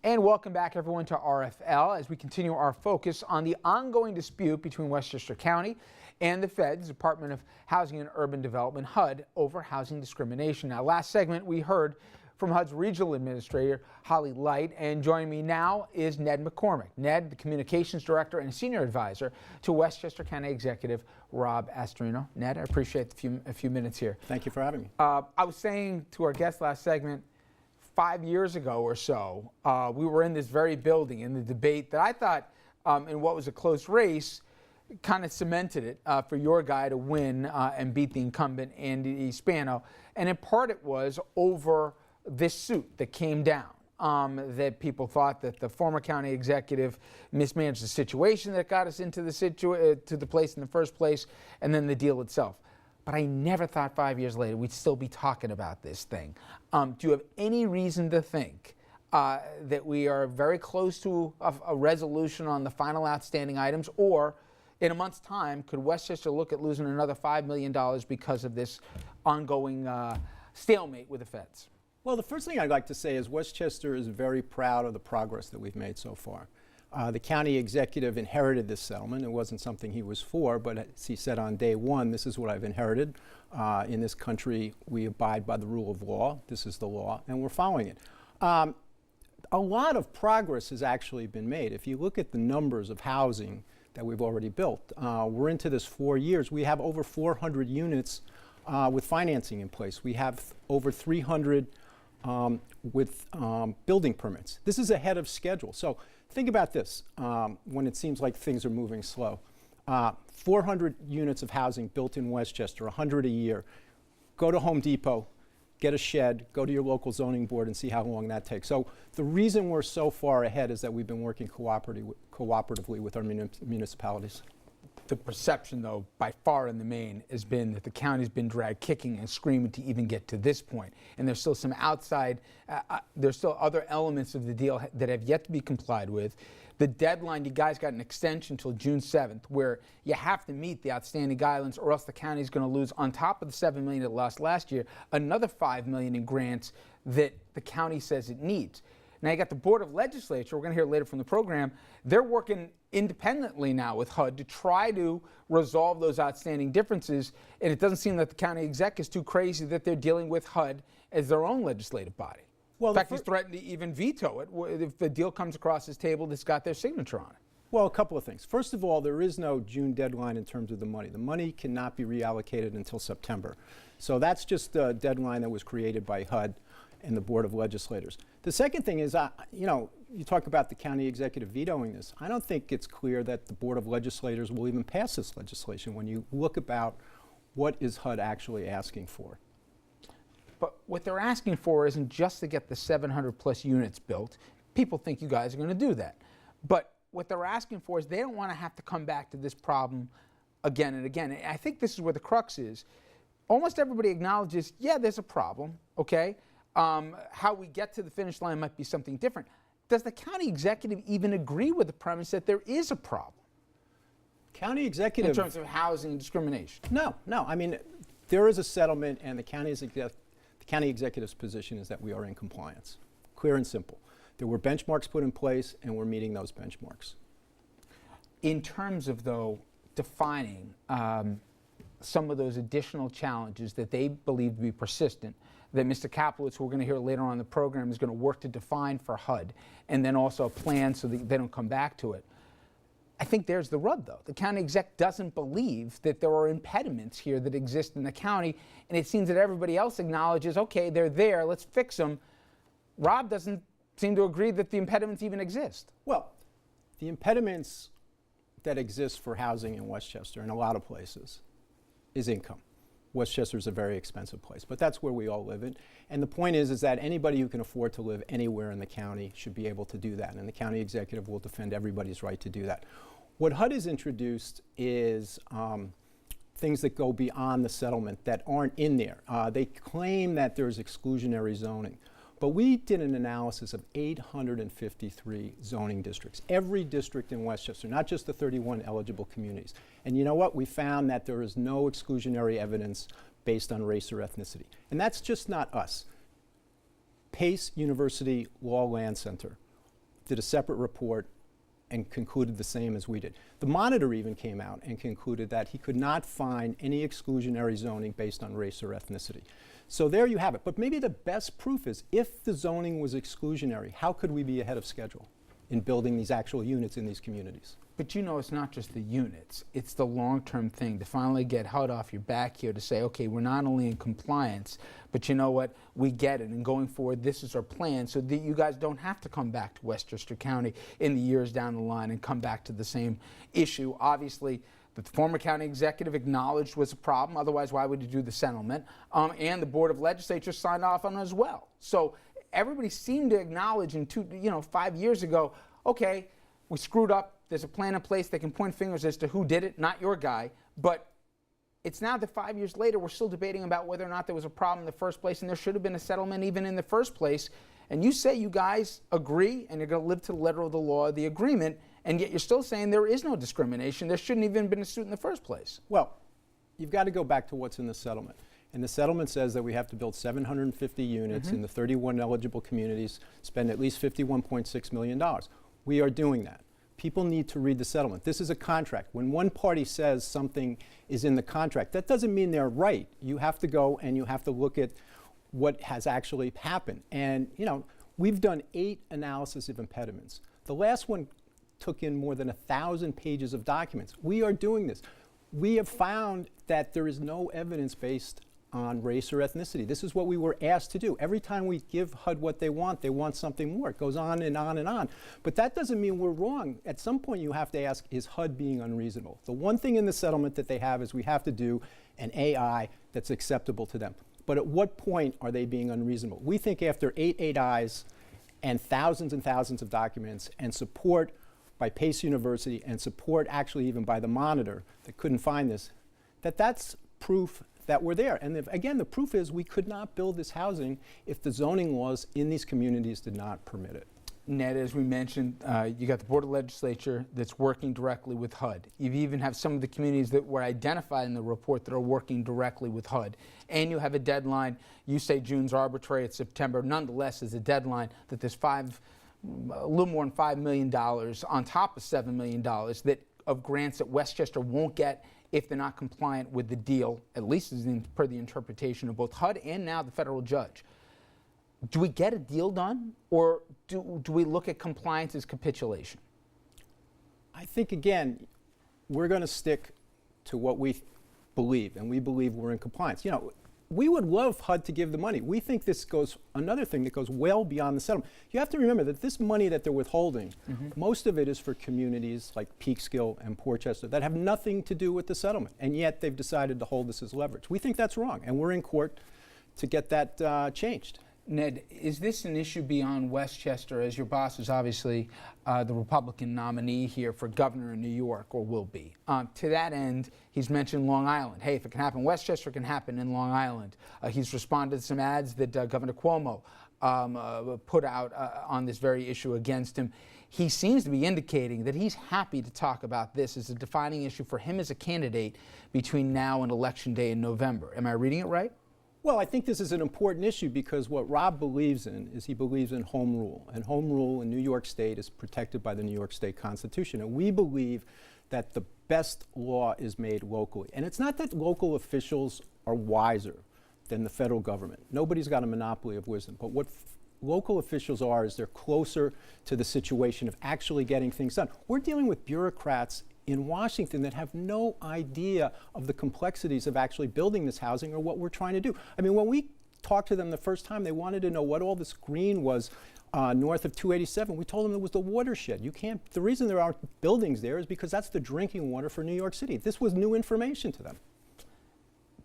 And welcome back, everyone, to RFL as we continue our focus on the ongoing dispute between Westchester County and the Fed's Department of Housing and Urban Development, HUD, over housing discrimination. Now, last segment we heard from HUD's Regional Administrator, Holly Light, and joining me now is Ned McCormack. Ned, the Communications Director and Senior Advisor to Westchester County Executive Rob Astorino. Ned, I appreciate a few minutes here. Thank you for having me. I was saying to our guest last segment, 5 years ago or so, we were in this very building in the debate that I thought, in what was a close race, kind of cemented it for your guy to win and beat the incumbent Andy Spano. And in part it was over this suit that came down, that people thought that the former county executive mismanaged the situation that got us into the place in the first place, and then the deal itself. But I never thought 5 years later we'd still be talking about this thing. Do you have any reason to think that we are very close to a resolution on the final outstanding items, or in a month's time, could Westchester look at losing another $5 million because of this ongoing stalemate with the feds? Well, the first thing I'd like to say is Westchester is very proud of the progress that we've made so far. The county executive inherited this settlement. It wasn't something he was for, but as he said on day one, this is what I've inherited. In this country, we abide by the rule of law. This is the law, and we're following it. A lot of progress has actually been made. If you look at the numbers of housing that we've already built, we're into this 4 years. We have over 400 units with financing in place. We have over 300 with building permits. This is ahead of schedule. So think about this when it seems like things are moving slow. 400 units of housing built in Westchester, 100 a year. Go to Home Depot, get a shed, go to your local zoning board and see how long that takes. So the reason we're so far ahead is that we've been working cooperatively with our municipalities. The perception, though, by far in the main, has been that the county's been dragged kicking and screaming to even get to this point. And there's still some there's still other elements of the deal that have yet to be complied with. The deadline, you guys got an extension until June 7th, where you have to meet the outstanding guidelines, or else the county's going to lose, on top of the $7 million it lost last year, another $5 million in grants that the county says it needs. Now you got the Board of Legislature, we're going to hear later from the program, they're working independently now with HUD to try to resolve those outstanding differences, and it doesn't seem that the county exec is too crazy that they're dealing with HUD as their own legislative body. Well, in fact, he's threatened to even veto it if the deal comes across his table that's got their signature on it. Well, a couple of things. First of all, there is no June deadline in terms of the money. The money cannot be reallocated until September. So that's just the deadline that was created by HUD and the Board of Legislators. The second thing is, you talk about the county executive vetoing this. I don't think it's clear that the Board of Legislators will even pass this legislation when you look about what is HUD actually asking for. But what they're asking for isn't just to get the 700 plus units built. People think you guys are going to do that. But what they're asking for is they don't want to have to come back to this problem again and again. And I think this is where the crux is. Almost everybody acknowledges, yeah, there's a problem, okay? How we get to the finish line might be something different. Does the county executive even agree with the premise that there is a problem? County executive, in terms of housing discrimination? No. I mean, there is a settlement, and the county executive's position is that we are in compliance. Clear and simple. There were benchmarks put in place, and we're meeting those benchmarks. In terms of, though, defining some of those additional challenges that they believe to be persistent, that Mr. Kaplowitz, who we're going to hear later on in the program, is going to work to define for HUD, and then also a plan so that they don't come back to it. I think there's the rub, though. The county exec doesn't believe that there are impediments here that exist in the county, and it seems that everybody else acknowledges, okay, they're there, let's fix them. Rob doesn't seem to agree that the impediments even exist. Well, the impediments that exist for housing in Westchester, in a lot of places, is income. Westchester is a very expensive place, but that's where we all live in. And the point is that anybody who can afford to live anywhere in the county should be able to do that, and the county executive will defend everybody's right to do that. What HUD has introduced is things that go beyond the settlement that aren't in there. They claim that there's exclusionary zoning, but we did an analysis of 853 zoning districts, every district in Westchester, not just the 31 eligible communities. And you know what? We found that there is no exclusionary evidence based on race or ethnicity. And that's just not us. Pace University Law Land Center did a separate report and concluded the same as we did. The monitor even came out and concluded that he could not find any exclusionary zoning based on race or ethnicity. So there you have it. But maybe the best proof is if the zoning was exclusionary, how could we be ahead of schedule in building these actual units in these communities? But you know, it's not just the units, it's the long-term thing to finally get HUD off your back here to say, okay, we're not only in compliance, but you know what, we get it, and going forward, this is our plan, so that you guys don't have to come back to Westchester County in the years down the line and come back to the same issue. Obviously, the former county executive acknowledged was a problem, otherwise why would you do the settlement? And the Board of Legislatures signed off on it as well. So everybody seemed to acknowledge in 5 years ago, okay, we screwed up. There's a plan in place. They can point fingers as to who did it, not your guy. But it's now that 5 years later, we're still debating about whether or not there was a problem in the first place, and there should have been a settlement even in the first place. And you say you guys agree, and you're going to live to the letter of the law of the agreement, and yet you're still saying there is no discrimination. There shouldn't even have been a suit in the first place. Well, you've got to go back to what's in the settlement. And the settlement says that we have to build 750 units in the 31 eligible communities, spend at least $51.6 million. We are doing that. People need to read the settlement. This is a contract. When one party says something is in the contract, that doesn't mean they're right. You have to go and you have to look at what has actually happened. And, you know, we've done 8 analysis of impediments. The last one took in more than 1,000 pages of documents. We are doing this. We have found that there is no evidence based on race or ethnicity. This is what we were asked to do. Every time we give HUD what they want something more. It goes on and on and on. But that doesn't mean we're wrong. At some point you have to ask, is HUD being unreasonable? The one thing in the settlement that they have is we have to do an AI that's acceptable to them. But at what point are they being unreasonable? We think after 8 AIs and thousands of documents and support by Pace University and support actually even by the monitor that couldn't find this, that's proof that we're there. And again, the proof is we could not build this housing if the zoning laws in these communities did not permit it. Ned, as we mentioned, you got the Board of Legislature that's working directly with HUD. You even have some of the communities that were identified in the report that are working directly with HUD. And you have a deadline. You say June's arbitrary, it's September. Nonetheless, is a deadline that there's a little more than $5 million on top of $7 million of grants that Westchester won't get if they're not compliant with the deal, at least per the interpretation of both HUD and now the federal judge. Do we get a deal done, or do we look at compliance as capitulation? I think, again, we're going to stick to what we believe, and we believe we're in compliance. You know, we would love HUD to give the money. We think this goes, another thing that goes well beyond the settlement. You have to remember that this money that they're withholding, most of it is for communities like Peekskill and Portchester that have nothing to do with the settlement, and yet they've decided to hold this as leverage. We think that's wrong, and we're in court to get that changed. Ned, is this an issue beyond Westchester, as your boss is obviously the Republican nominee here for governor in New York, or will be? To that end, he's mentioned Long Island. Hey, if it can happen in Westchester, it can happen in Long Island. He's responded to some ads that Governor Cuomo put out on this very issue against him. He seems to be indicating that he's happy to talk about this as a defining issue for him as a candidate between now and Election Day in November. Am I reading it right? Well, I think this is an important issue because what Rob believes in is he believes in home rule. And home rule in New York State is protected by the New York State Constitution. And we believe that the best law is made locally. And it's not that local officials are wiser than the federal government. Nobody's got a monopoly of wisdom. But what local officials are is they're closer to the situation of actually getting things done. We're dealing with bureaucrats in Washington that have no idea of the complexities of actually building this housing or what we're trying to do. I mean, when we talked to them the first time, they wanted to know what all this green was north of 287. We told them it was the watershed. The reason there aren't buildings there is because that's the drinking water for New York City. This was new information to them.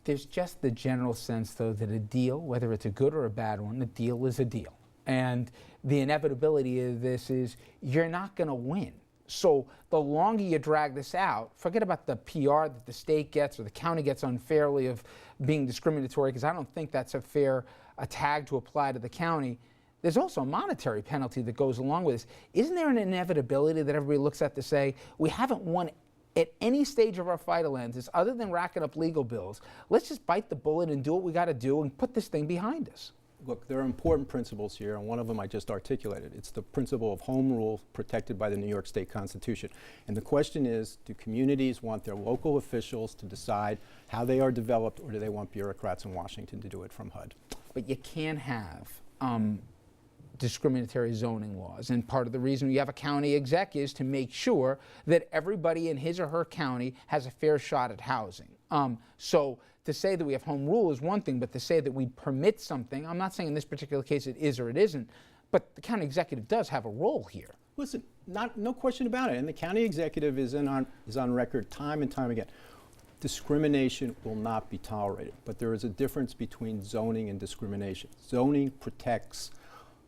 There's just the general sense, though, that a deal, whether it's a good or a bad one, a deal is a deal. And the inevitability of this is you're not going to win. So the longer you drag this out, forget about the PR that the state gets or the county gets unfairly of being discriminatory, because I don't think that's a fair tag to apply to the county. There's also a monetary penalty that goes along with this. Isn't there an inevitability that everybody looks at to say, we haven't won at any stage of our Fighterlands other than racking up legal bills? Let's just bite the bullet and do what we got to do and put this thing behind us. Look, there are important principles here, and one of them I just articulated. It's the principle of home rule protected by the New York State Constitution. And the question is, do communities want their local officials to decide how they are developed, or do they want bureaucrats in Washington to do it from HUD? But you can't have discriminatory zoning laws. And part of the reason you have a county exec is to make sure that everybody in his or her county has a fair shot at housing. So to say that we have home rule is one thing, but to say that we permit something, I'm not saying in this particular case it is or it isn't, but the county executive does have a role here. Listen, no question about it. And the county executive is on record time and time again. Discrimination will not be tolerated. But there is a difference between zoning and discrimination. Zoning protects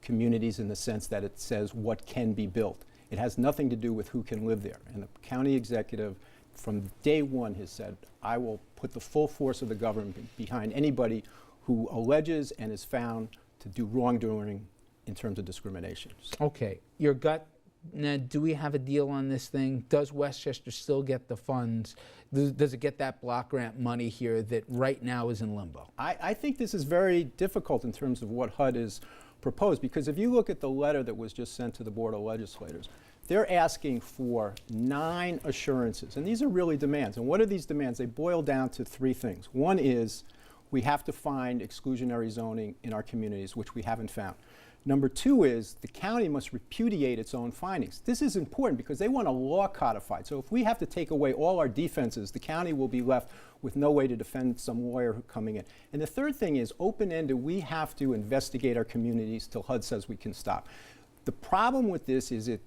communities in the sense that it says what can be built. It has nothing to do with who can live there. And the county executive from day one has said, I will put the full force of the government behind anybody who alleges and is found to do wrongdoing in terms of discrimination. Okay, your gut, Ned, do we have a deal on this thing? Does Westchester still get the funds? Does it get that block grant money here that right now is in limbo? I think this is very difficult in terms of what HUD is proposed, because if you look at the letter that was just sent to the Board of Legislators, they're asking for 9 assurances, and these are really demands. And what are these demands? They boil down to 3 things. One is we have to find exclusionary zoning in our communities, which we haven't found. Number 2 is the county must repudiate its own findings. This is important because they want a law codified. So if we have to take away all our defenses, the county will be left with no way to defend some lawyer coming in. And the third thing is open-ended. We have to investigate our communities till HUD says we can stop. The problem with this is it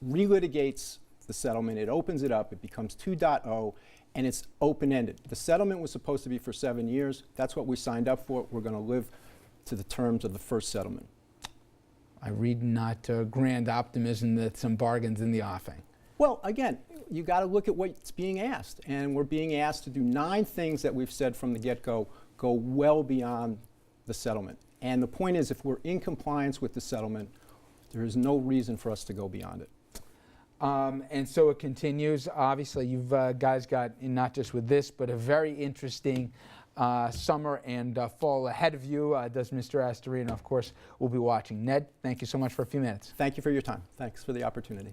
relitigates the settlement. It opens it up. It becomes 2.0, and it's open-ended. The settlement was supposed to be for 7 years. That's what we signed up for. We're going to live to the terms of the first settlement. I read not grand optimism that some bargains in the offing. Well, again, you got to look at what's being asked. And we're being asked to do 9 things that we've said from the get-go go well beyond the settlement. And the point is, if we're in compliance with the settlement, there is no reason for us to go beyond it. And so it continues. Obviously, you've guys got, not just with this, but a very interesting summer and fall ahead of you, does Mr. Astorino. Of course, we'll be watching. Ned, thank you so much for a few minutes. Thank you for your time. Thanks for the opportunity.